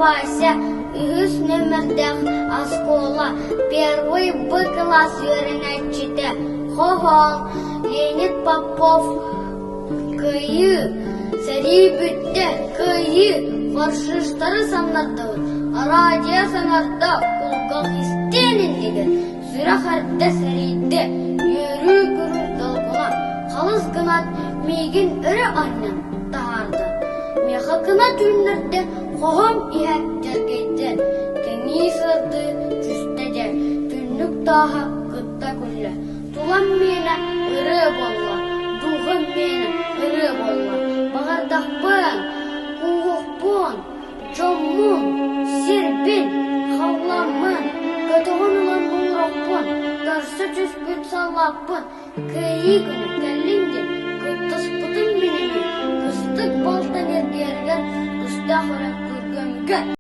Вася, үгіз нөмірдәк аскола, первый Б класс өйрәнәччете. Хохон, Леонид Попов, кыйы, сәри бүтті, кыйы, фаршиштары санларды. Радио санарда кулгақ истенін деген. Сүрі қарды сәрейді, үйрі күрір далғыла. Қалыз гынат мейгін үрі аннан тағарды. Меха кына түнлерді қоғам иәттергейді. Кеңей сырды жүстеде, түнлік таға күтті күлі. Тулам мені үрі болла, дұғым мені үрі болла. Бағардақпын, қуғықпын, жоммын, сербін, қауламын. Көтіғын ұлан мұңрақпын, дарсы жүспүт салаппын. Кәйі күні кәліңден, көттіс бұтын менеме, күстік балтан ергерген, күстақ ұрак көргенге.